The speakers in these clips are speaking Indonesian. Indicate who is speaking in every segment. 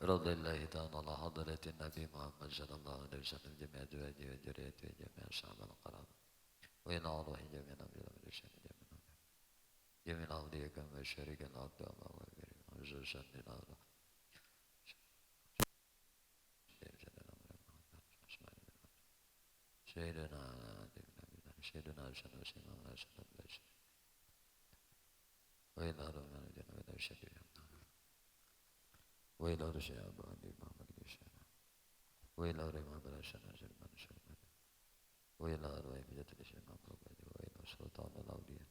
Speaker 1: رضي الله تعالى على حضرة النبي محمد صلى الله عليه وسلم جميع أزواجه وذريته وجميع أصحاب القرابة وإلى أرواح جميع الأنبياء والرسل جميع الأولياء كما شريك العبد وما هو كريم خصوصا للأرواح سيدنا سيدنا حسن وسيدنا حسن البشر وإلى أرواح الجنة والأرشد وإلى رسول الله محمد الشهر وإلى أرواح محمد الشهر وإلى أرواح بجد الشهر محمد وإلى سلطان الأولياء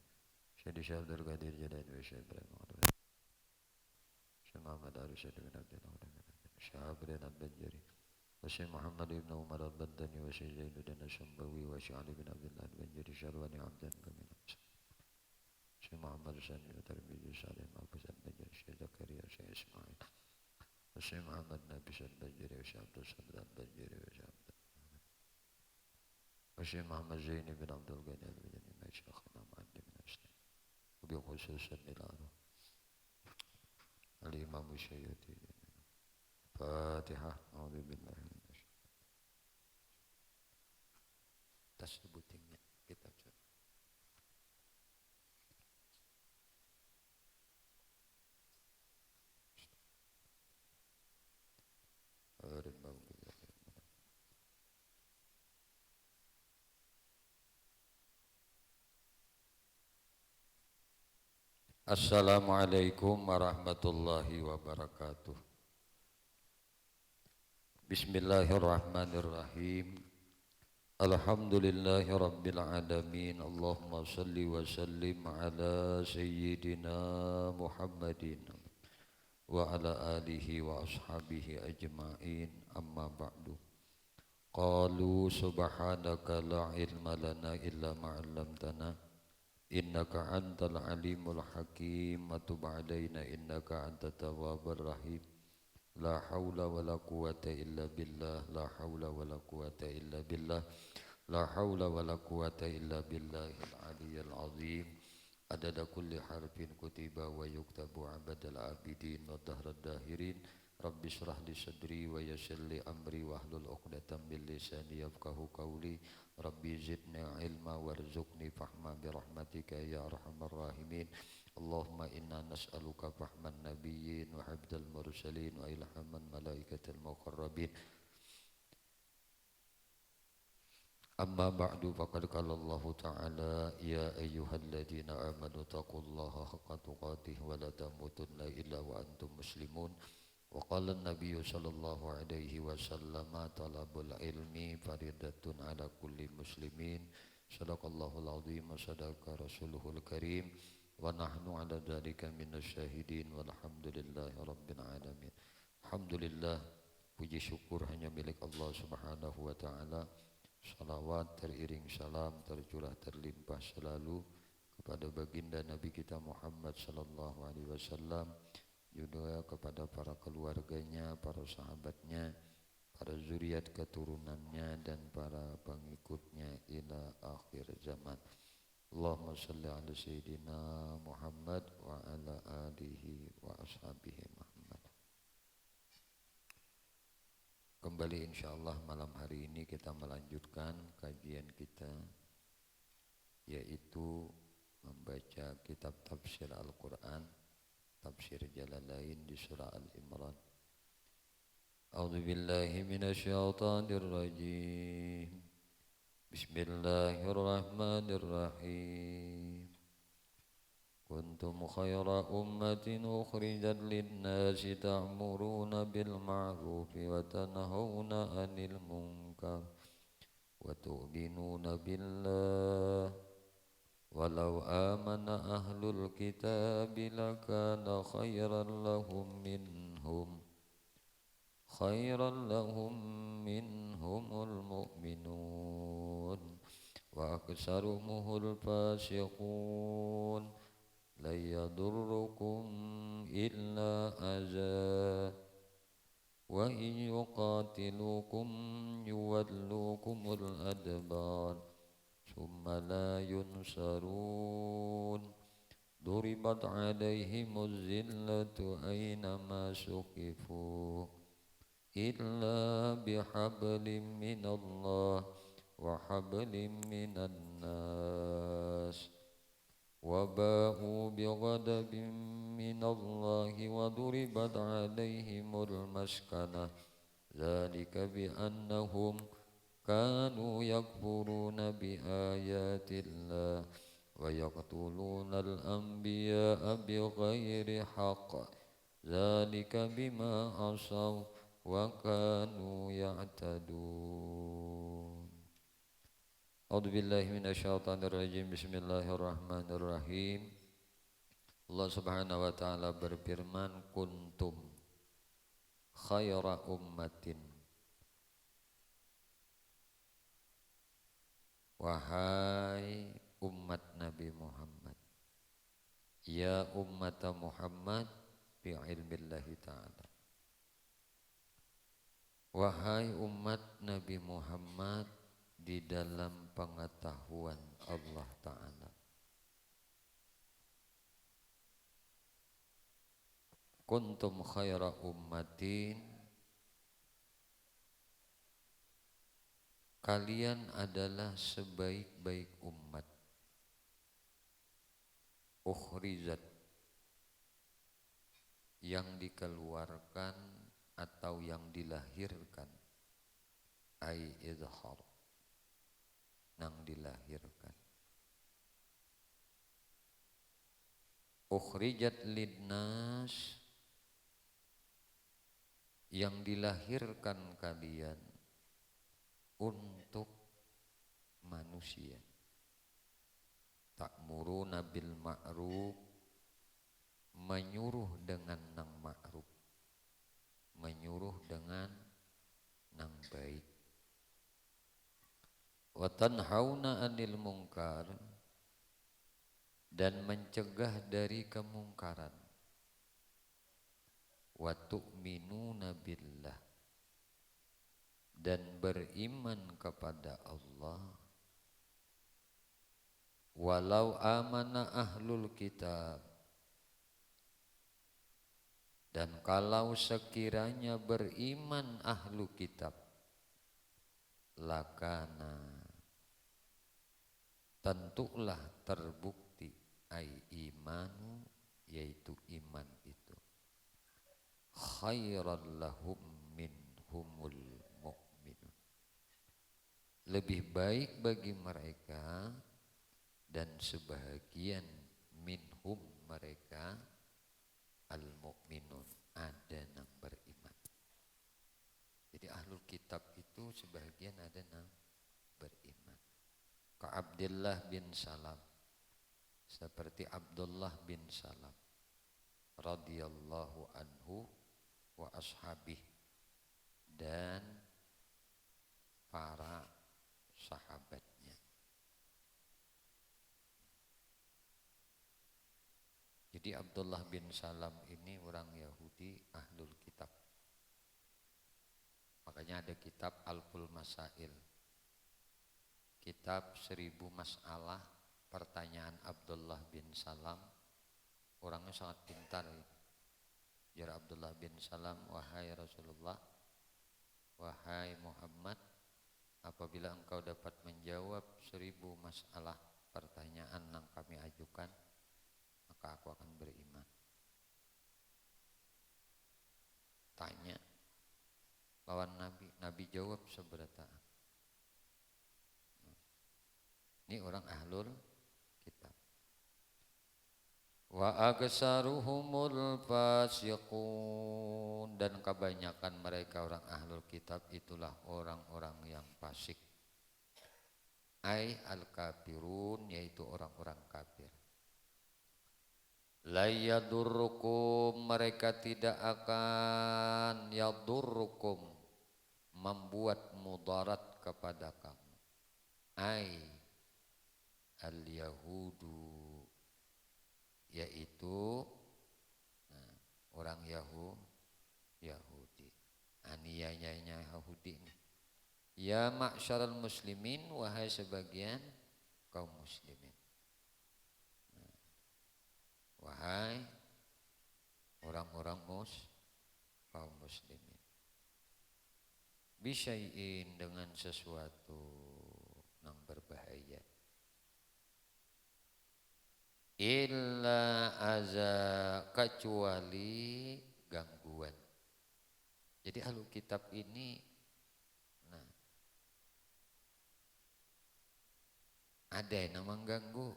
Speaker 1: شهد عبد القادر جلال وشهد إبراهيم محمد شهد محمد أرشد بن عبد الله شهاب بن البنجري وشهد محمد بن عمر البدني وشهد زين بن الشنبوي وشهد علي بن عبد الله البنجري شهرواني عبدا كمين شهد محمد سامي وترمذي صالح محفوظ البنجري شهد زكريا شهد إسماعيل وشهد محمد نبي البنجري وشهد عبد الصمد البنجري وشهد محمد زين بن عبد الغني البنجري ما شيخنا معلم الإسلام وبخصوص النلال الإمام الشيوطي فاتحة أعوذ بالله من الشيطان tersebutnya kita coba Assalamualaikum warahmatullahi wabarakatuh. Bismillahirrahmanirrahim. Alhamdulillahi rabbil alamin. Allahumma salli wa sallim ala sayyidina Muhammadin wa ala alihi wa ashabihi ajma'in. Amma ba'du. Qalu subhanaka la ilma lana illa ma 'allamtana innaka antal alimul hakim wa tub 'alaina innaka antat tawwabur rahim. La haula wala quwwata illa billah, la haula wala quwwata illa billah, la haula wala quwwata illa billahil aliyyil azim. Adada kulli harfin kutiba wa yuktabu abadal abidin wa dahrad dahirin. Rabbi shrah li sadri wa yassir li amri wahlul 'uqdatam min lisani yafqahu qawli. Rabbi zidni ilma warzuqni fahma birahmatika ya arhamar rahimin. Allahumma inna nas'aluka fahman nabiyyin wa hibdal mursalin wa ilhaman malaikatil muqarrabin. Amma ba'du faqad qala Allah ta'ala ya ayyuhalladzina amanu taqullaha haqqa tuqatih wa la tamutunna illa wa antum muslimun. Wa qala an-nabiyyu sallallahu alaihi wasallam talabul ilmi faridatun ala kulli muslimin. Sadaqallahul azim wa sadaqa rasuluhul karim wa nahnu ala dzalika minasyahidin walhamdulillahi rabbil alamin. Alhamdulillah, puji syukur hanya milik Allah Subhanahu wa taala. Salawat teriring salam tercurah terlimpah selalu kepada baginda Nabi kita Muhammad sallallahu alaihi wasallam, juga kepada para keluarganya, para sahabatnya, para zuriat keturunannya dan para pengikutnya ila akhir zaman. Allahumma salli ala sayyidina Muhammad wa ala alihi wa ashabihi Muhammad. Kembali insyaallah malam hari ini kita melanjutkan kajian kita, yaitu membaca kitab tafsir Al-Quran, tafsir Jalalain di surah Al-Imran. A'udzu billahi minasyaitonir rajim. Bismillahirrahmanirrahim. Kuntum khayra ummatin ukhrijat lin-nasi ta'muruna bil ma'rufi wa tanhauna 'anil munkar wa tu'minuna billah. Walau amana ahlul kitabi lakana khayran lahum minhumul mu'minun wa aksaruhumul fasiqun. La yadurrukum illa adza wa in yuqatilukum yuwallukumul adbar thumma la yunsarun. Duribat alaihimuz zillatu aynama suqifu إلا بحبل من الله وحبل من الناس وباءوا بغضب من الله وضربت عليهم المسكنة ذلك بأنهم كانوا يكفرون بآيات الله ويقتلون الأنبياء بغير حق ذلك بما عصوا وكانوا يعتدون. A'udzu billahi minasyaitonir rajim. Bismillahirrahmanirrahim. Allah Subhanahu wa taala berfirman, kuntum khaira ummatin, wahai umat Nabi Muhammad, ya ummat Muhammad bi ilmillahi ta'ala, wahai umat Nabi Muhammad di dalam pengetahuan Allah Ta'ala. Kuntum khaira ummatin, kalian adalah sebaik-baik umat. Ukhrizat, yang dikeluarkan atau yang dilahirkan. Ai izhar, nang dilahirkan. Ukhrijat linnas, yang dilahirkan kalian untuk manusia. Ta'muruna bil ma'ruf, menyuruh dengan nang ma'ruf, menyuruh dengan nang baik. Wa tanhauna 'anil munkar, dan mencegah dari kemungkaran. Wa tu'minuna billah, dan beriman kepada Allah. Walau amana ahlul kitab, dan kalau sekiranya beriman ahlu kitab, lakana, tentulah terbukti, ai imanu, yaitu iman itu, khairan lahum minhumul mu'minun, lebih baik bagi mereka dan sebahagian minhum mereka al-mu'minun, ada yang beriman. Jadi ahlul kitab itu sebahagian ada yang beriman. Ka Abdullah bin Salam, seperti Abdullah bin Salam radhiyallahu anhu wa ashabih, dan para sahabatnya. Jadi Abdullah bin Salam ini orang Yahudi ahlul kitab. Makanya ada kitab Alful Masail, kitab 1000 masalah pertanyaan Abdullah bin Salam. Orangnya sangat pintar. Jar Abdullah bin Salam, wahai Rasulullah, wahai Muhammad, apabila engkau dapat menjawab 1000 masalah pertanyaan yang kami ajukan, maka aku akan beriman. Tanya lawan Nabi, Nabi jawab seberata. Ini orang ahlul kitab. Wa aksaruhumul fasiqun, dan kebanyakan mereka orang ahlul kitab itulah orang-orang yang fasik. Ai al-kafirun, yaitu orang-orang kafir. La yadurrukum, mereka tidak akan yadurrukum, membuat mudarat kepada kamu. Ai al-yahudu, yaitu orang Yahudi, aniayanya Yahudi ini. Ya ma'syaral muslimin, wahai sebagian kaum muslimin, wahai orang-orang kaum muslimin. bisyai'in dengan sesuatu yang berbahaya, illa aza kecuali gangguan. Jadi ahlu kitab ini nah ada yang nama ganggu,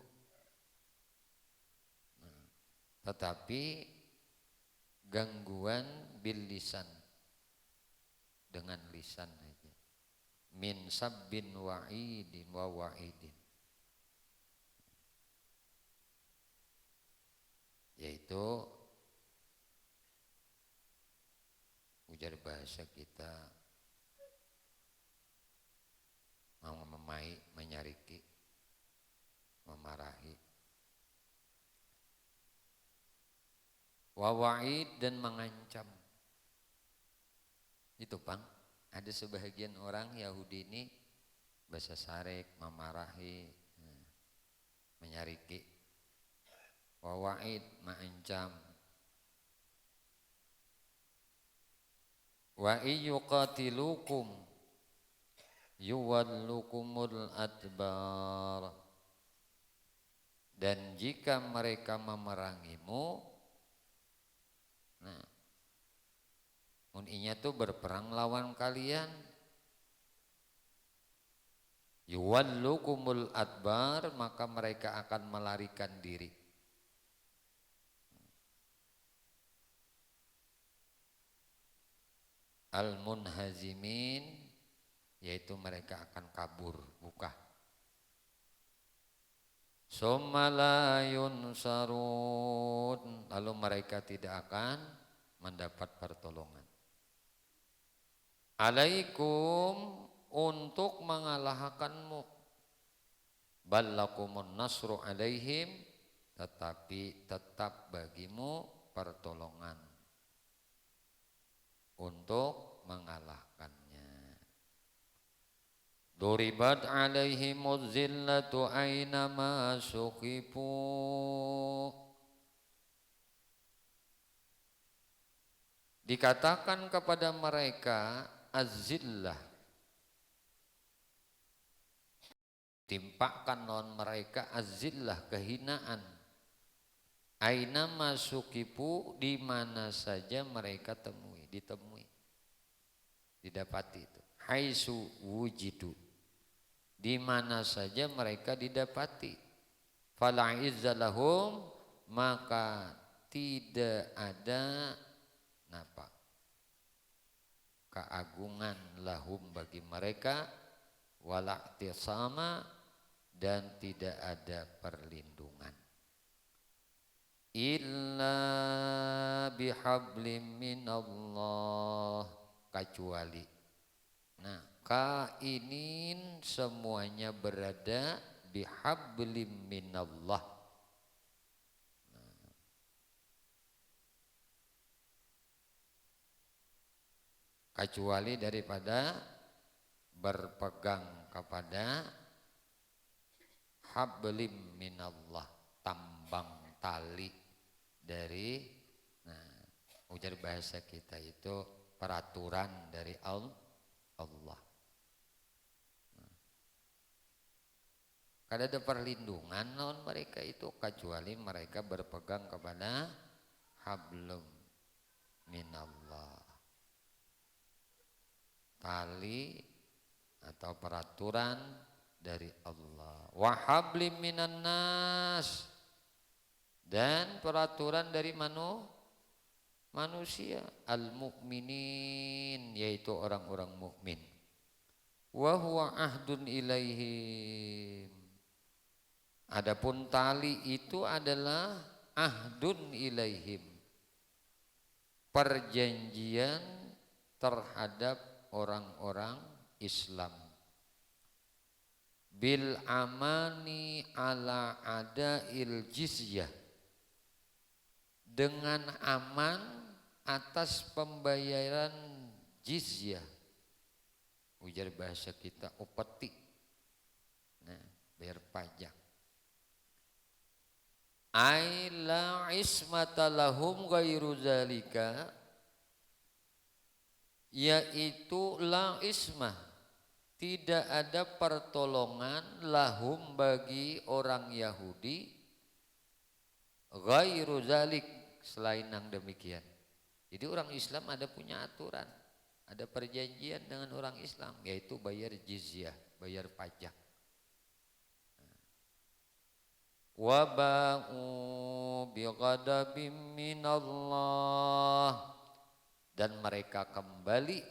Speaker 1: nah, tetapi gangguan bil lisan, dengan lisan aja, min sabbin wa'idin wa wa'idin, yaitu ujar bahasa kita memai, menyariki, memarahi, wa wa'id dan mengancam. Itu Bang, ada sebahagian orang Yahudi ini bahasa sarek, memarahi, menyariki, wa wa'id mengancam, wa iyyuqatilukum yuwallukumul adbar, dan jika mereka memerangimu, nah uninya tuh berperang lawan kalian, yuwallukumul adbar, maka mereka akan melarikan diri. Al-munhazimin, yaitu mereka akan kabur, buka. Summa la yunsarun, lalu mereka tidak akan mendapat pertolongan. Alaikum, untuk mengalahkanmu, ballakumun nasru alaihim, tetapi tetap bagimu pertolongan untuk mengalahkannya. Duribat alaihimuz zillatu aynama suqifu, dikatakan kepada mereka az-zillah, timpakan non mereka az-zillah, kehinaan, aynama suqifu, di mana saja mereka ditemui, didapati itu, haitsu wujidu, di mana saja mereka didapati, fala izza lahum, maka tidak ada napa keagungan lahum bagi mereka, wala ihtisama, dan tidak ada perlindungan, illa bihablim minallah, kecuali, nah kainin semuanya berada bihablim minallah, kecuali daripada berpegang kepada hablim minallah, tambang tali dari, nah ujar bahasa kita itu peraturan dari Allah. Kada ada perlindungan non mereka itu kecuali mereka berpegang kepada hablum minallah, tali atau peraturan dari Allah, wa hablim minan nas, dan peraturan dari manusia, al mukminin, yaitu orang-orang mukmin, wa huwa ahdun ilaihim, adapun tali itu adalah ahdun ilaihim, perjanjian terhadap orang-orang Islam, bil amani ala adail jizyah, dengan aman atas pembayaran jizyah, ujar bahasa kita upeti, nah bayar pajak. Ai la ismata lahum ghairu zalika, yaitu la ismah, tidak ada pertolongan lahum bagi orang Yahudi ghairu zalik, selain yang demikian. Jadi orang Islam ada punya aturan, ada perjanjian dengan orang Islam, yaitu bayar jizyah, bayar pajak. Wa ba'u bighadabim minallah, dan mereka kembali,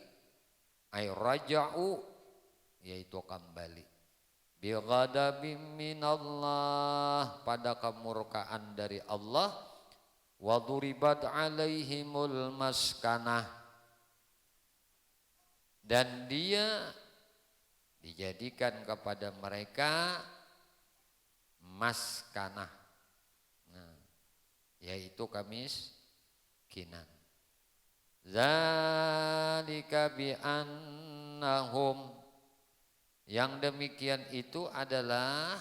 Speaker 1: ay raja'u, yaitu kembali, bighadabim minallah, pada kemurkaan dari Allah, wa duribat alaihimul maskanah, dan dia dijadikan kepada mereka maskanah, nah, yaitu kemiskinan. Zalika bi annahum, yang demikian itu adalah,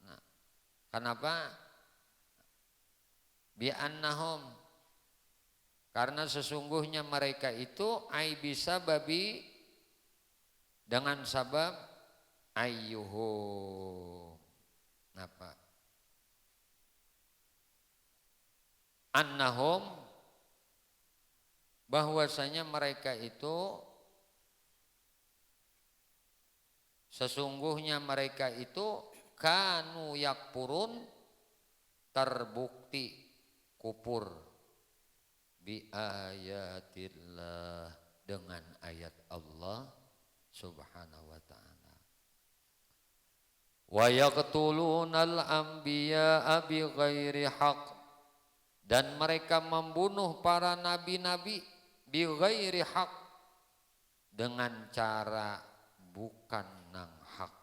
Speaker 1: nah, kenapa? Bi annahum, karena sesungguhnya mereka itu ai bisa babi, dengan sabab ayyuhum, apa? Annahum, bahwasanya mereka itu, sesungguhnya mereka itu kanu yakpurun, terbukti kufur, bi ayatillah, dengan ayat Allah subhanahu wa ta'ala. Wa yaqtulunal anbiya'a bi ghairi haq, dan mereka membunuh para nabi-nabi bi ghairi haq, dengan cara bukan nang hak.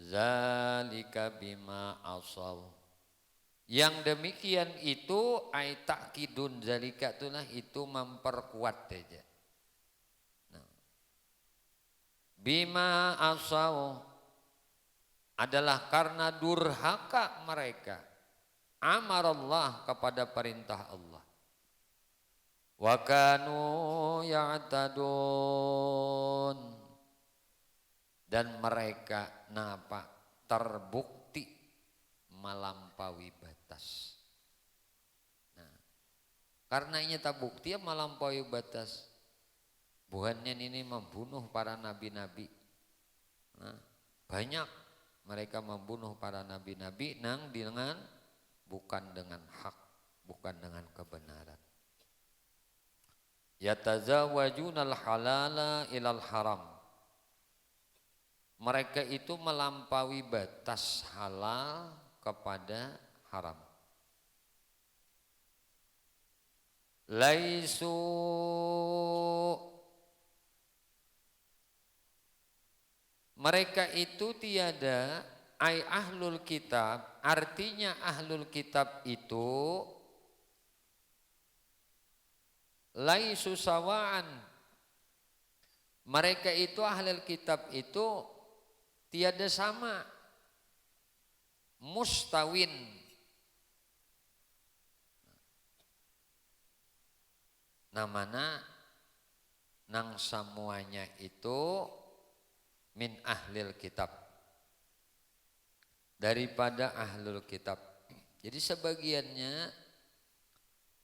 Speaker 1: Zalika bima asaw, yang demikian itu ay takkidun, zalika itulah, itu memperkuat saja. Nah, bima asaw adalah karena durhaka mereka, amarallah, kepada perintah Allah, wa kanu ya'tadun, dan mereka napa, terbukti melampaui batas. Nah, karena ini tak bukti melampaui batas, bukannya ini membunuh para nabi-nabi. Nah, banyak mereka membunuh para nabi-nabi nang dengan bukan dengan hak, bukan dengan kebenaran. Yatazawajunal halala ilal haram, mereka itu melampaui batas halal kepada haram. Laisu, mereka itu tiada, ay ahlul kitab, artinya ahlul kitab itu laisu sawaan, mereka itu ahlul kitab itu tiada sama, mustawin, namana nang semuanya itu min ahlil kitab, daripada ahlul kitab. Jadi sebagiannya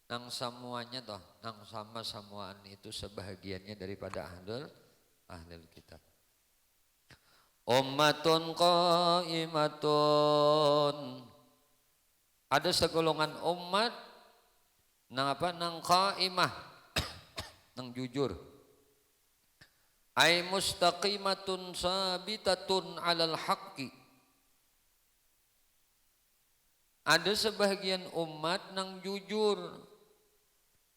Speaker 1: nang semuanya toh, nang sama samuan itu sebahagiannya daripada ahlul kitab. Ummatun qaimatun, ada segolongan umat nang apa, nang qaimah, nang jujur, ay mustaqimatun sabitatun alal haqqi, ada sebahagian umat nang jujur,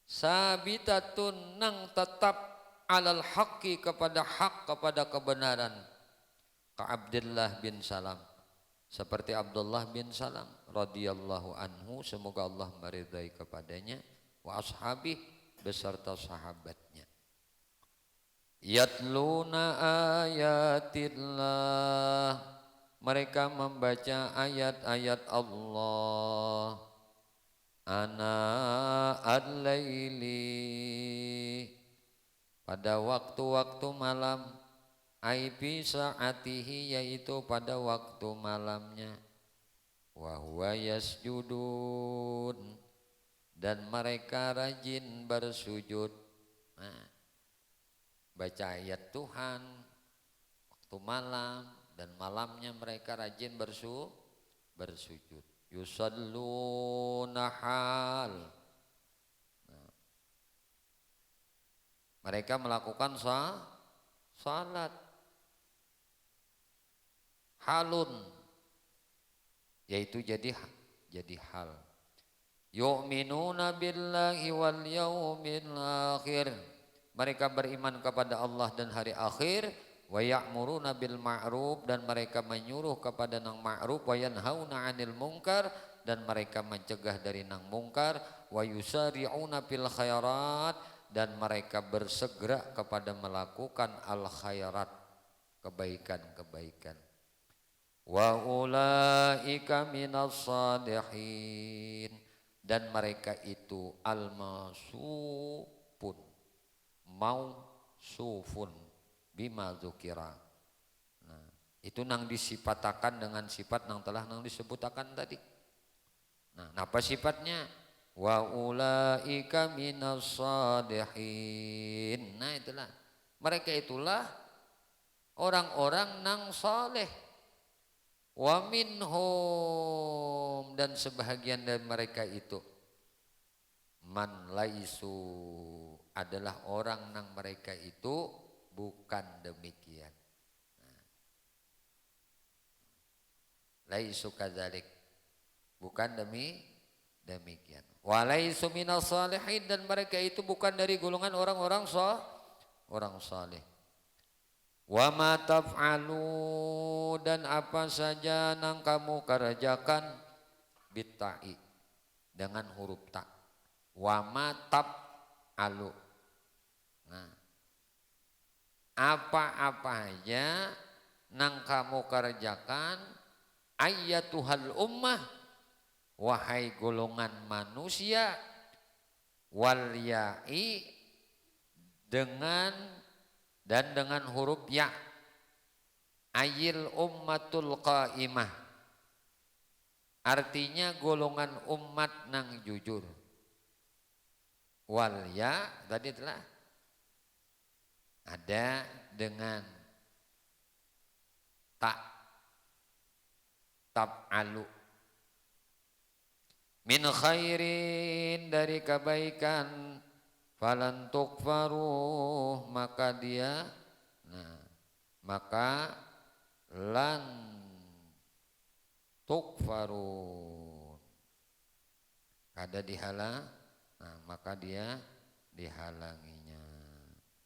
Speaker 1: sabitatun, nang tetap, alal haqqi, kepada hak, kepada kebenaran. Ka Abdullah bin Salam, seperti Abdullah bin Salam radhiyallahu anhu, semoga Allah meridai kepadanya, wa ashabih, beserta sahabatnya. Yatluna ayatillah, mereka membaca ayat-ayat Allah, ana al-laili, pada waktu-waktu malam, ai fi saatihi yaitu pada waktu malamnya, wa huwa yasjudun dan mereka rajin bersujud. Nah, baca ayat Tuhan waktu malam dan malamnya mereka rajin bersujud. Yusalluna hal. Nah, mereka melakukan salat. Halun yaitu jadi hal. Yu'minuna billahi wal yaumil akhir. Mereka beriman kepada Allah dan hari akhir. Wa ya'muruna bil ma'ruf dan mereka menyuruh kepada nang ma'ruf. Wa yanhauna 'anil munkar dan mereka mencegah dari nang mungkar. Wa yusari'una fil khairat dan mereka bersegera kepada melakukan al khairat, kebaikan-kebaikan. Wa ulaika minas salihin dan mereka itu al-masufun mausufun bima dzukira. Nah, itu nang disifatakan dengan sifat nang telah nang disebutakan tadi. Nah, apa sifatnya? Wa ulaika minas salihin. Nah, itulah mereka itulah orang-orang nang saleh. Wa minhum dan sebahagian dari mereka itu man laisu adalah orang nang mereka itu bukan demikian. Nah, laisu kadzalik bukan demikian. Wa laisu minas salihin dan mereka itu bukan dari golongan orang-orang saleh. Wa ma taf'alu dan apa saja nang kamu kerjakan bitta'i dengan huruf ta. Wa ma taf'alu. Nah, apa-apa aja nang kamu kerjakan ayyatuhal ummah wahai golongan manusia wal ya'i dengan huruf ya ayil ummatul qaimah artinya golongan umat nang jujur. Wal ya tadi telah ada dengan taf'alu min khairin dari kebaikan falan tukfaruh maka dia maka lan tukfarun ada dihalang maka dia dihalanginya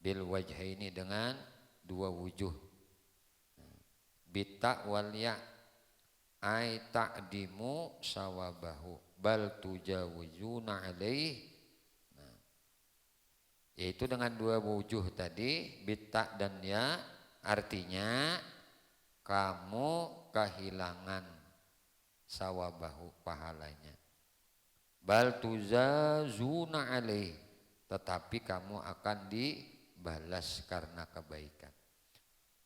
Speaker 1: bil wajhaini dengan dua wujuh bitta wal ya ai ta'dimu sawabahu bal tujawizuna alaih yaitu dengan dua wujuh tadi bitta dan ya artinya kamu kehilangan sawabahu pahalanya bal tuzazuna alaih tetapi kamu akan dibalas karena kebaikan.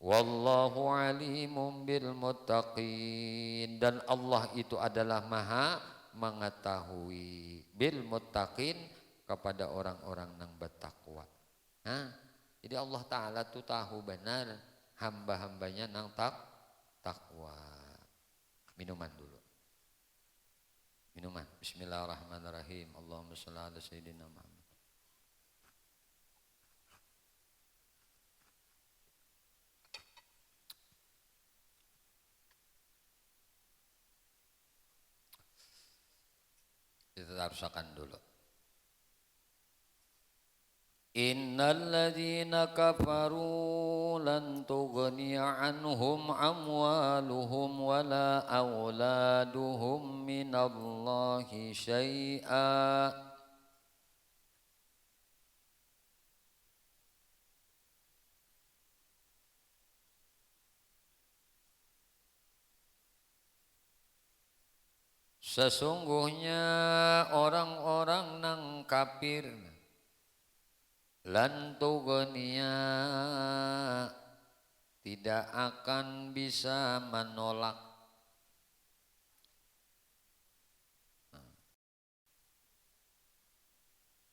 Speaker 1: Wallahu alimun bil muttaqin dan Allah itu adalah maha mengetahui bil muttaqin kepada orang-orang yang bertakwa. Nah, jadi Allah Ta'ala tuh tahu benar hamba-hambanya yang takwa. Minuman dulu. Minuman. Bismillahirrahmanirrahim. Allahumma shalli ala sayyidina Muhammad. Kita rasakan dulu. Innal ladzina kafaru lan tughniya anhum amwaluhum wala auladuhum minallahi syai'a sesungguhnya orang-orang nang kafir lan tughniya, tidak akan bisa menolak.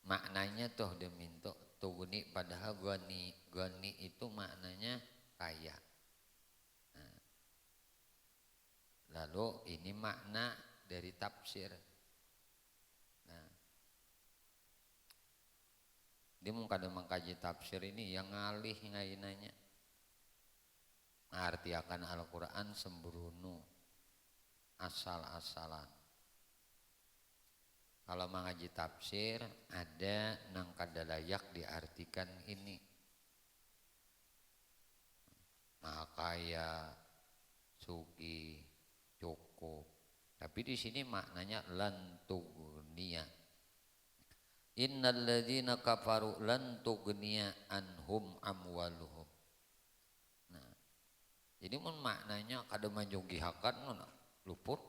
Speaker 1: Maknanya tuh dia minta tughni, padahal gani itu maknanya kaya. Lalu ini makna dari tafsir. Nah, dia mau kada mengkaji tafsir ini yang ngalih ngainanya. Arti akan Al-Quran sembrono, asal-asalan. Kalau mengaji tafsir ada nang kada layak diartikan ini. Maha kaya, suki, cukup. Tapi di sini maknanya lan tughniya. Innal ladzina kafaru lan tughniya anhum amwaluhum. Nah, jadi mun maknanya kada manjogihakan mun luput.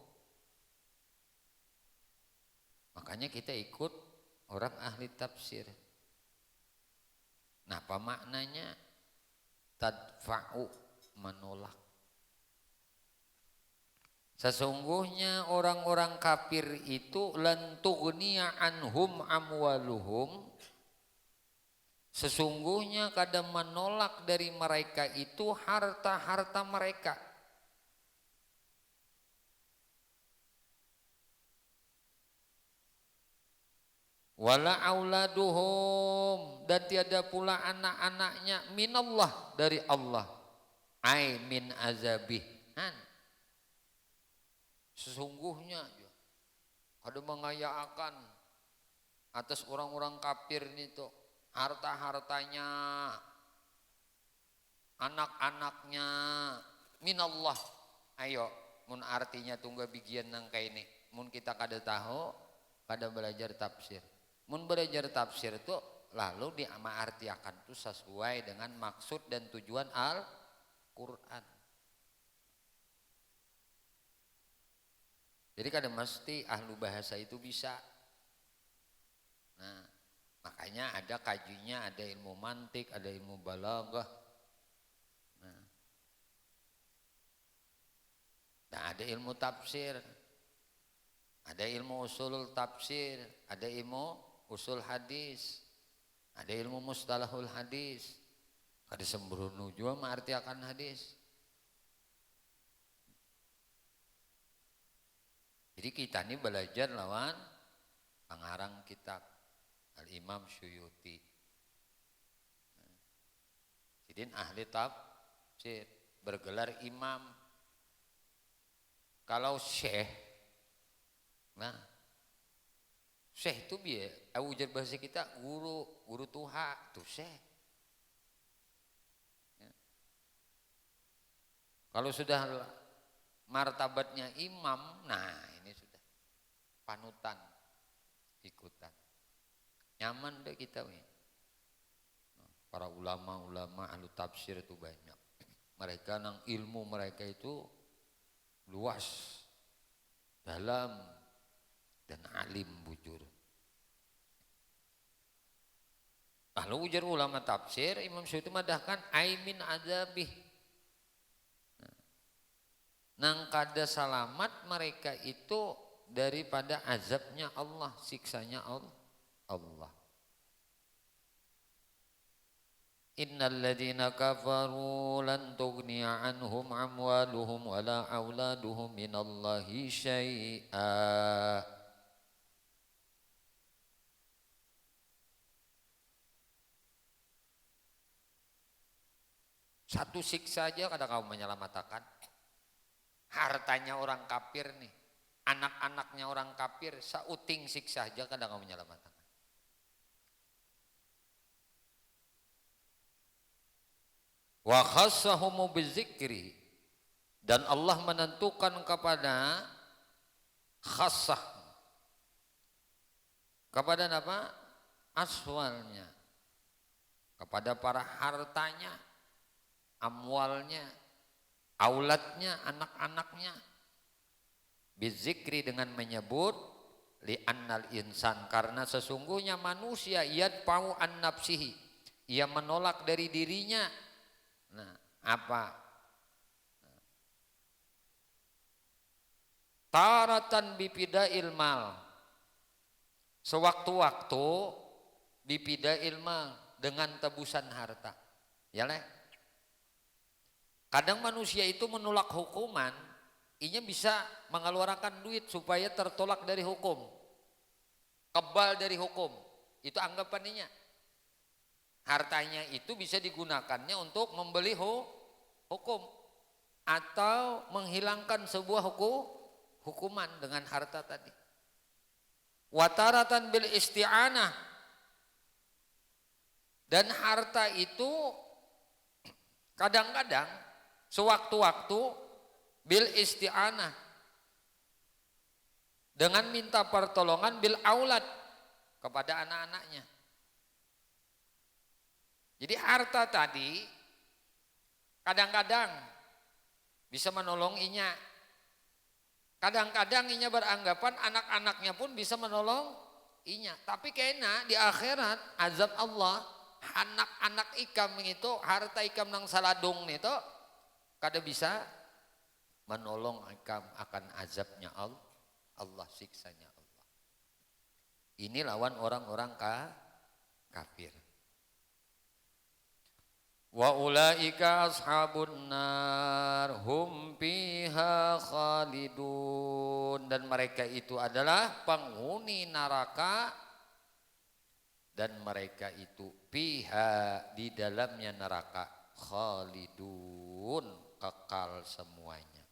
Speaker 1: Makanya kita ikut orang ahli tafsir. Nah, apa maknanya? Tadfa'u, menolak. Sesungguhnya orang-orang kafir itu lan tughniya anhum amwaluhum, sesungguhnya kada menolak dari mereka itu harta-harta mereka. Wala auladuhum, dan tiada pula anak-anaknya minallah, dari Allah. Ai min azabih, sesungguhnya ada mengayakan atas orang-orang kafir itu harta-hartanya, anak-anaknya minallah. Ayo mun artinya tunggu bigian nang kaini, mun kita kada tahu, kada belajar tafsir. Mun belajar tafsir itu lalu diartiakan itu sesuai dengan maksud dan tujuan Al-Quran. Jadi kada mesti ahlu bahasa itu bisa. Nah, makanya ada kajinya, ada ilmu mantik, ada ilmu balaghah. Nah, ada ilmu tafsir, ada ilmu usul tafsir, ada ilmu usul hadis, ada ilmu mustalahul hadis. Kada sembrono juga mengartiakan hadis. Jadi kita ini belajar lawan pengarang kitab Al-Imam Syuyuti. Jadi ahli tafsir, bergelar imam. Kalau syekh, nah syekh itu biar ujar bahasa kita guru tuha tuh syekh. Ya. Kalau sudah martabatnya imam, nah ini sudah panutan, ikutan. Nyaman deh kita nih. Para ulama-ulama ahlu tafsir itu banyak. Mereka nang ilmu mereka itu luas, dalam, dan alim bujur. Lalu ujar ulama tafsir, Imam Syuuti madahkan aimin azabih. Nang kada salamat mereka itu daripada azabnya Allah, siksanya Allah. Innal ladzina kafaru lan tughniya anhum amwaluhum wala auladuhum minallahi syai'a. Satu siksa aja kada kau menyelamatkan. Hartanya orang kafir nih, anak-anaknya orang kafir, sauting siksa aja kada kau menyelamatkan. Wa khassahumu bizikri, dan Allah menentukan kepada khassah, kepada apa? Aswalnya, kepada para hartanya, amwalnya, auladnya, anak-anaknya. Bizikri, dengan menyebut li'annal insan, karena sesungguhnya manusia yadfa'u an nafsihi,
Speaker 2: ia menolak dari dirinya. Nah, apa? Taratan bipidail mal. Sewaktu-waktu bipidail mal dengan tebusan harta. Ya leh. Kadang manusia itu menolak hukuman, inya bisa mengeluarkan duit supaya tertolak dari hukum. Kebal dari hukum. Itu anggapannya. Hartanya itu bisa digunakannya untuk membeli hukum atau menghilangkan sebuah hukuman dengan harta tadi. Wataratan bil isti'anah, dan harta itu kadang-kadang sewaktu-waktu bil isti'anah dengan minta pertolongan bil aulad kepada anak-anaknya. Jadi harta tadi kadang-kadang bisa menolong inya. Kadang-kadang inya beranggapan anak-anaknya pun bisa menolong inya. Tapi kena di akhirat azab Allah, anak-anak ikam itu, harta ikam nang saladung itu kada bisa menolong ikam akan azabnya Allah, siksanya Allah. Ini lawan orang-orang kafir. Wa ulaika ashabun nar hum fiha khalidun, dan mereka itu adalah penghuni neraka dan mereka itu fiha di dalamnya neraka khalidun, kekal semuanya.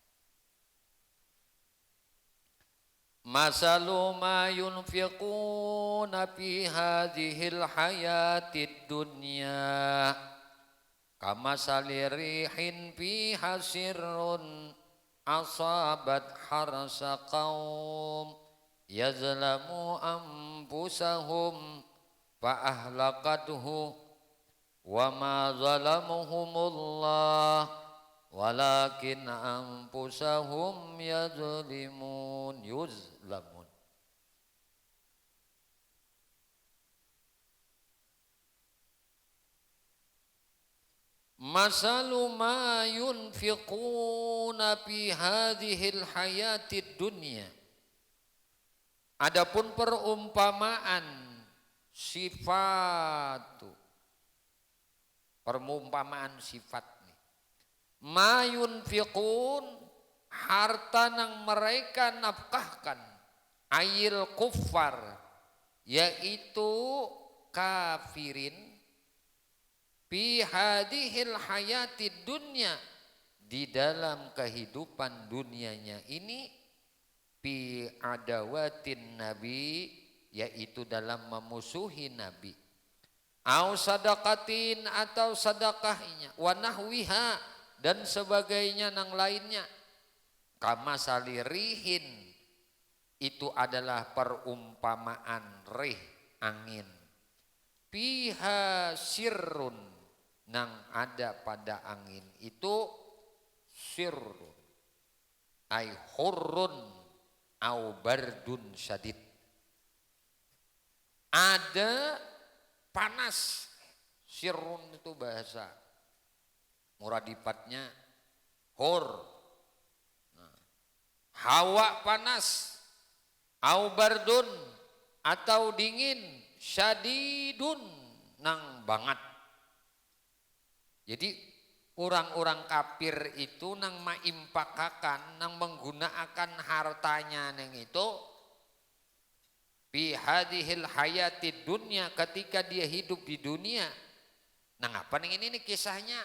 Speaker 2: Masalu ma yunfiquna fi hadhil hayatid dunya kama salirihin fiha sirrun asabat harsa qaum yazlamu anfusahum fa ahlakathu wa ma zalamuhumullah walakin anfusahum yuzlamun. Masalu ma yunfiquna fi hadhil hayatid dunya. Adapun perumpamaan sifatu, perumpamaan sifat nih. Ma yunfiqun, harta nang mereka nafkahkan, ayil kuffar, yaitu kafirin, fi hadhil hayatid dunya, di dalam kehidupan dunianya ini, fi adawatin nabi, yaitu dalam memusuhi nabi, au sadaqatin, atau sedekahnya, wa nahwiha, dan sebagainya nang lainnya. Kama salirihin, itu adalah perumpamaan rih, angin, fiha sirrun, nang ada pada angin itu sirrun ay hurrun au bardun syadid, ada panas. Sirrun itu bahasa muradipatnya hur, nah, hawa panas, au bardun atau dingin, syadidun nang banget. Jadi orang-orang kafir itu nang maimpakakan, nang menggunakan hartanya neng itu fi hadhil hayatid dunya, ketika dia hidup di dunia. Nang apa neng ini nih kisahnya?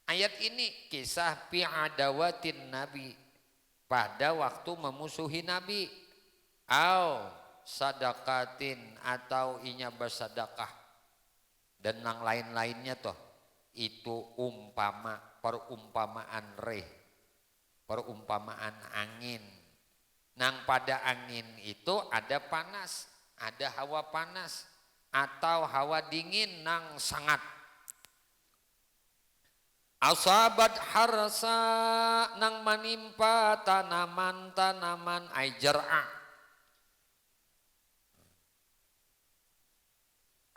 Speaker 2: Ayat ini kisah fi adawatin nabi, pada waktu memusuhi nabi, au sadaqatin, atau inya bersedekah, dan nang lain-lainnya toh. Itu perumpamaan reh, perumpamaan angin. Nang pada angin itu ada panas, ada hawa panas atau hawa dingin nang sangat. Asabat harsa, nang menimpa tanaman-tanaman aijar'a.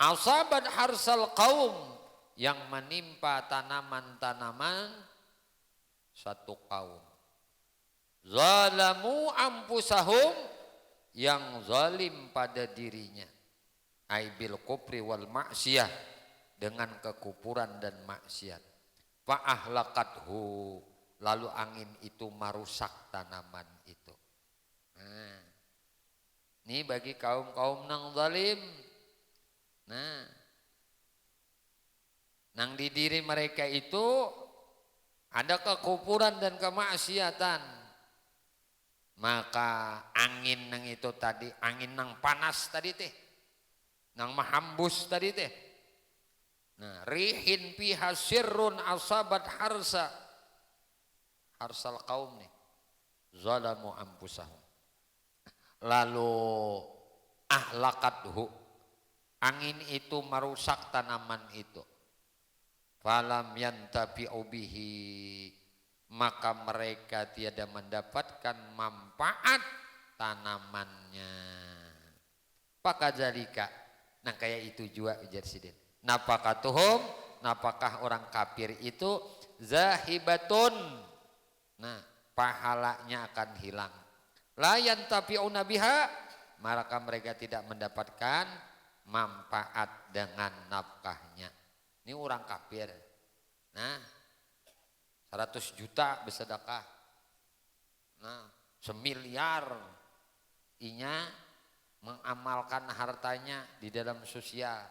Speaker 2: Asabat harsal qaum, yang menimpa tanaman-tanaman satu kaum. Zalamu anfusahum, yang zalim pada dirinya. Aibil kufri wal maksiyah, dengan kekufuran dan maksiat. Fa ahlakathu, lalu angin itu merusak tanaman itu. Nah, ini bagi kaum-kaum nang zalim. Nah, nang di diri mereka itu ada kekufuran dan kemaksiatan. Maka angin nang itu tadi, angin nang panas tadi teh, nang mahambus tadi teh. Nah, rihin fiha sirrun asabat harsal kaum nih. Zalamu anfusahum. Lalu ahlakathu, angin itu merusak tanaman itu. Falam yantabi'u bihi, maka mereka tiada mendapatkan manfaat tanamannya. Pakadzalika, nah kayak itu juga ujar sidin. Napakatuhum, napakah orang kafir itu zahibatun. Nah, pahalanya akan hilang. La yantabi'una biha, maka mereka tidak mendapatkan manfaat dengan nafkahnya. Ini orang kafir. Nah, 100 juta bersedekah. Nah, 1.000.000.000 inya mengamalkan hartanya di dalam sosial.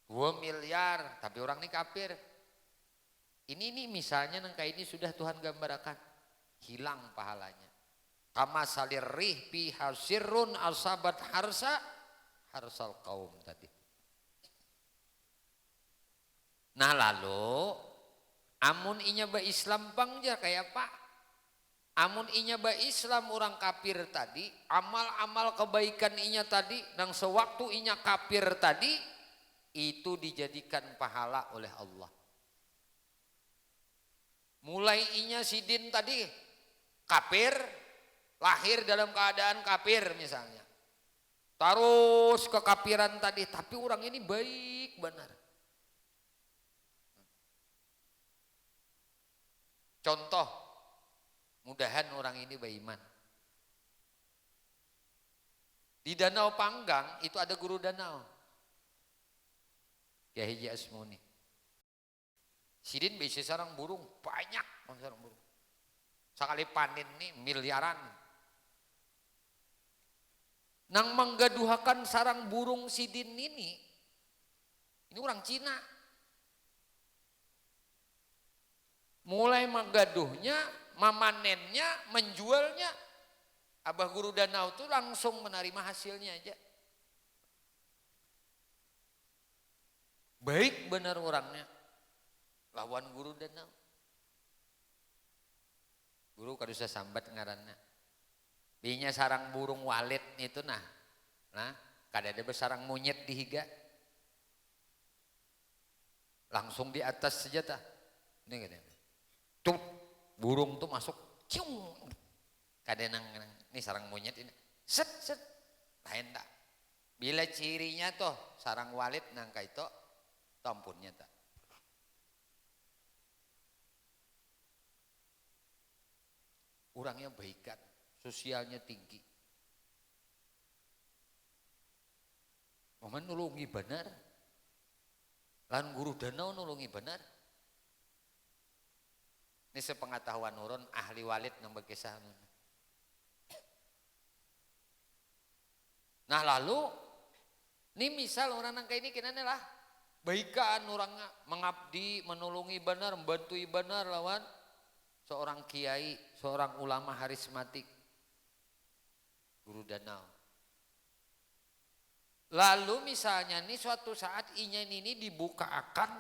Speaker 2: 2 miliar, tapi orang ini kafir. Ini misalnya nangka ini sudah Tuhan gambarkan, hilang pahalanya. Kama salir rih piha sirrun asabat harsal kaum tadi. Nah lalu amun inya ba Islam pangja kayak pak. Amun inya ba Islam orang kafir tadi, amal-amal kebaikan inya tadi, dan sewaktu inya kafir tadi, itu dijadikan pahala oleh Allah. Mulai inya sidin tadi kafir, lahir dalam keadaan kafir misalnya. Terus kekafiran tadi, tapi orang ini baik benar. Contoh, mudahan orang ini beriman. Di Danau Panggang itu ada guru danau, Kiai Haji Asmuni. Sidin bisa sarang burung banyak, sarang burung. Sekali panen nih miliaran. Nang menggaduhakan sarang burung sidin ini orang Cina. Mulai menggaduhnya, memanennya, menjualnya, abah guru danau itu langsung menerima hasilnya aja. Baik benar orangnya, lawan guru danau. Guru kadusa sambat ngaranna. Binya sarang burung walet itu nah kadada besarang monyet di higa. Langsung di atas saja tah. Ini katanya. Tuh burung tuh masuk cium. Kadang ini sarang monyet ini. Set lain tak. Bila cirinya tuh sarang walet nangka itu tampunnya tak. Orangnya baikan, sosialnya tinggi. Momen nulungi benar. Lan guru danau nulungi benar. Ini sepengetahuan urun ahli walid nang berkisah. Nah lalu, ini misal orang nang kayak ini kinane lah. Baikan orangnya mengabdi, menulungi benar, membantu benar lawan seorang kiai, seorang ulama harismatik, guru danau. Lalu misalnya nih suatu saat inya ini dibukakan,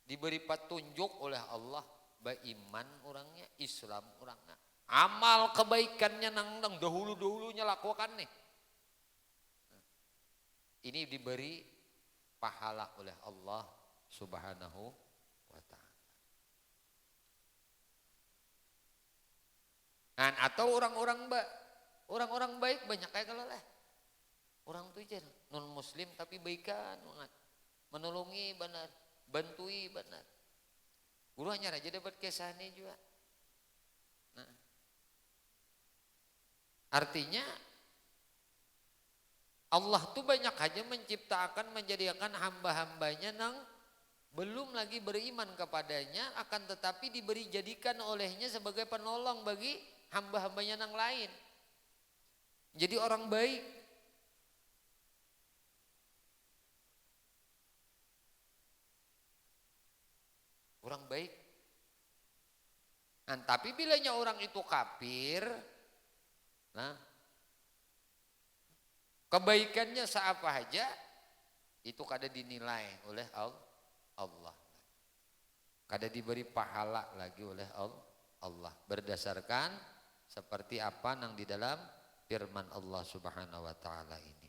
Speaker 2: diberi petunjuk oleh Allah, beriman orangnya, Islam orangnya, amal kebaikannya nang dahulu-dahulunya lakukan nih. Ini diberi pahala oleh Allah Subhanahu wa ta'ala. Nah, atau orang-orang baik banyak kayak kalau lah. Orang tuh aja non muslim tapi baikan banget. Menolongi benar, bantui benar. Guru hanya aja dapat kisahnya juga. Nah, artinya Allah tuh banyak aja menciptakan, menjadikan hamba-hambanya nang belum lagi beriman kepadanya, akan tetapi diberi jadikan olehnya sebagai penolong bagi hamba-hambanya nang lain. Jadi orang baik. Orang baik. Nah, tapi bilanya orang itu kafir, nah kebaikannya seapa aja itu kada dinilai oleh Allah. Kada diberi pahala lagi oleh Allah berdasarkan seperti apa nang di dalam firman Allah Subhanahu wa taala ini.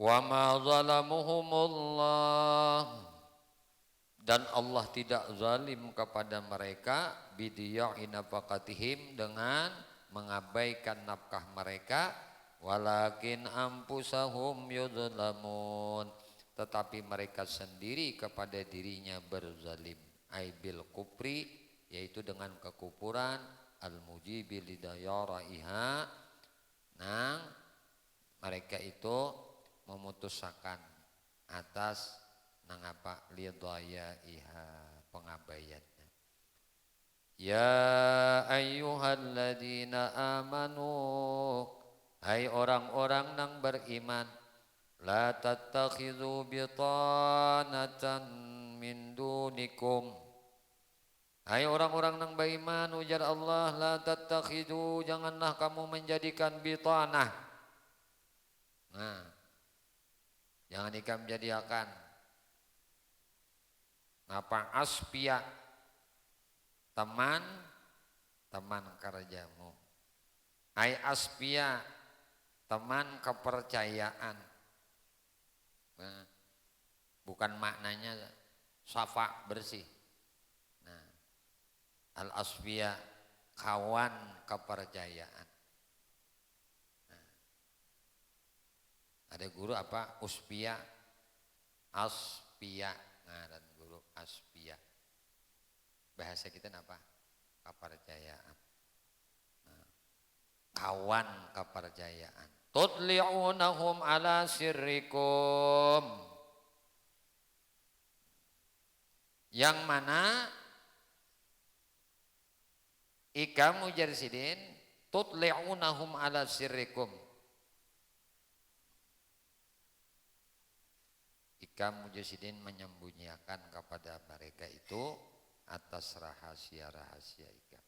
Speaker 2: Wa ma zalamuhumullah, dan Allah tidak zalim kepada mereka bidiya'i nafaqatihim, dengan mengabaikan nafkah mereka, walakin ampusahum yudlamun, tetapi mereka sendiri kepada dirinya berzalim, aibil kufri, yaitu dengan kekufuran, al mujibi lidayaraiha, nah mereka itu memutuskan atas nangapa lidayaiha, pengabaiannya. Ya ayyuhalladzina amanu, hai orang-orang nang beriman, la tattakhidhu bitanatan min dunikum, hai orang-orang nang beriman, ujar Allah, la tattakhidhu, janganlah kamu menjadikan bitanah. Nah, jangan ikam jadikan apa aspia, teman kerjamu. Ai aspia, teman kepercayaan. Nah, bukan maknanya safa bersih. Nah, al aspia, kawan kepercayaan. Ada guru apa? Uspia, aspia. Nah, dan guru aspia. Bahasa kita apa? Kepercayaan. Nah, kawan kepercayaan. Tutli'unahum ala sirrikum. Yang mana ikam mujarsidin tutli'unahum ala sirrikum. Ikam mujasidin menyembunyikan kepada mereka itu atas rahasia-rahasia ikam.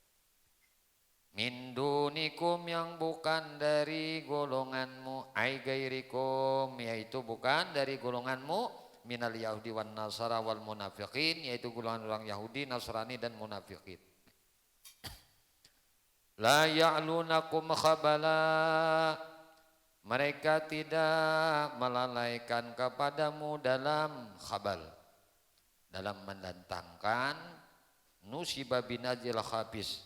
Speaker 2: Min dunikum, yang bukan dari golonganmu, ai gairikum, yaitu bukan dari golonganmu, minal yahudi wan nasara wal munafiqin, yaitu golongan orang Yahudi, Nasrani dan munafiqin. La ya'lunakum khabala, mereka tidak melalaikan kepadamu dalam khabal, dalam mendatangkan nusiba binajil khabis,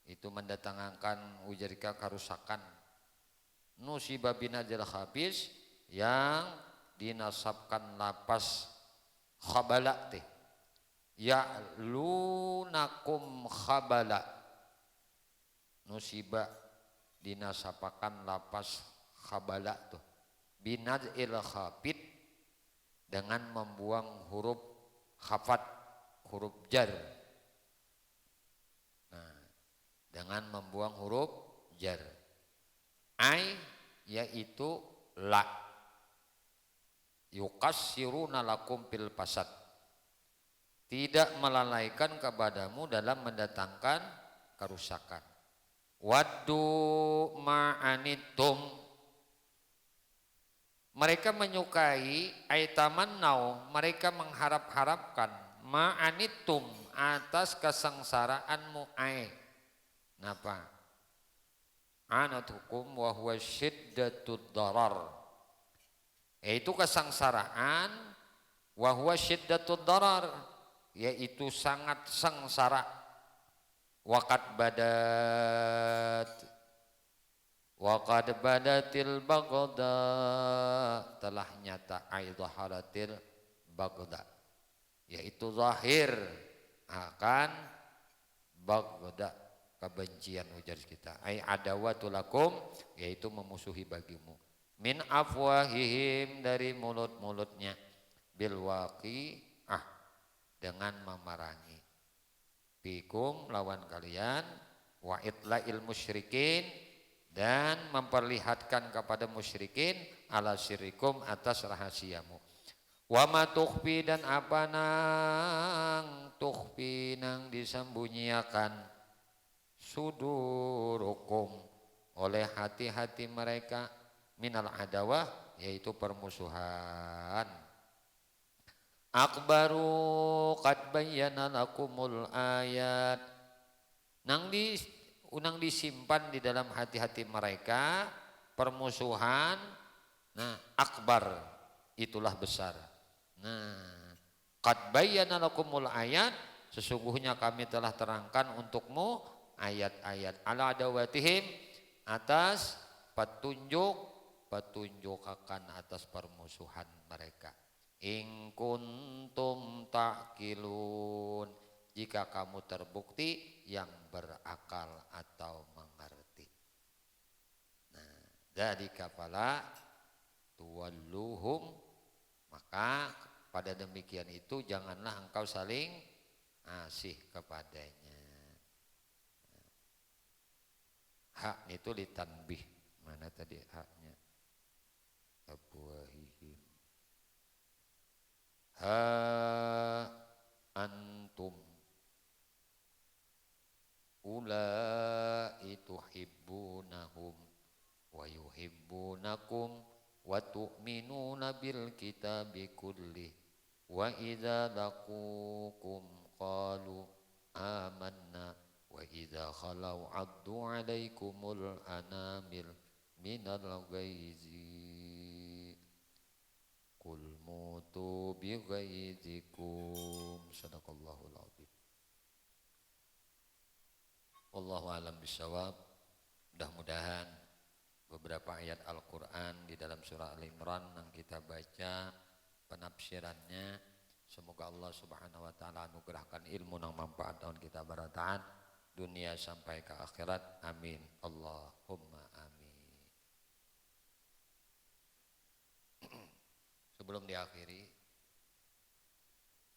Speaker 2: itu mendatangkan ujarika kerusakan, nusiba binajil khabis, yang dinasabkan lapas khabala teh, ya'lunakum khabala, nusiba dinasapakan lapas khabala tuh, binad'il khafid, dengan membuang huruf khafat, huruf jar. Nah, dengan membuang huruf jar. Ai, yaitu la, yukassiruna lakum fil fasad, tidak melalaikan kepadamu dalam mendatangkan kerusakan. Waddu ma'anitum, mereka menyukai, aitamannau, mereka mengharap-harapkan, ma'anitum, atas kesengsaraanmu, ai. Napa? Anatukum wa huwa syiddatud darar, yaitu kesengsaraan, wa huwa syiddatud darar, yaitu sangat sengsara. Waqad badatil bagda, telah nyata aidharatil bagda, yaitu zahir akan bagda, kebencian ujar kita. Ai adawatulakum, yaitu memusuhi bagimu. Min afwahihim, dari mulut-mulutnya. Bil waqi'ah, dengan memerangi. Fikum, lawan kalian. Wa itla'il musyrikin, dan memperlihatkan kepada musyrikin ala syirikum, atas rahasiamu. Wa ma tukhfi, dan apa nang tukhfi, nang disembunyiakan, sudurukum, oleh hati-hati mereka, minal adawah, yaitu permusuhan. Akbaru qad bayyana lakumul ayat, nang disimpan di dalam hati-hati mereka permusuhan. Nah, akbar itulah besar. Nah, qad bayyana lakumul ayat, sesungguhnya kami telah terangkan untukmu ayat-ayat, ala adawatihim, atas petunjuk akan atas permusuhan mereka. In kuntum ta'qilun, jika kamu terbukti yang berakal atau mengerti. Nah, dzalika fala tuwalluhum, maka pada demikian itu janganlah engkau saling asih kepadanya. Hak itu ditanbih, mana tadi haknya? Abwahihim. Ha antum ulai tuhibbunahum wa yuhibbunakum wa tu'minuna bil kitabi kullih wa idza laqukum qalu amanna wa idza khalau addu alaikumul anamil minal ghaizi kul mutu bi ghaizikum. Sadaqallahul azim. Wallahu alam bisawab. Mudah-mudahan beberapa ayat Al-Quran di dalam surah Al-Imran yang kita baca penafsirannya, semoga Allah subhanahu wa ta'ala anugerahkan ilmu yang manfaat dan kita barataan dunia sampai ke akhirat. Amin. Allahumma amin. Sebelum diakhiri,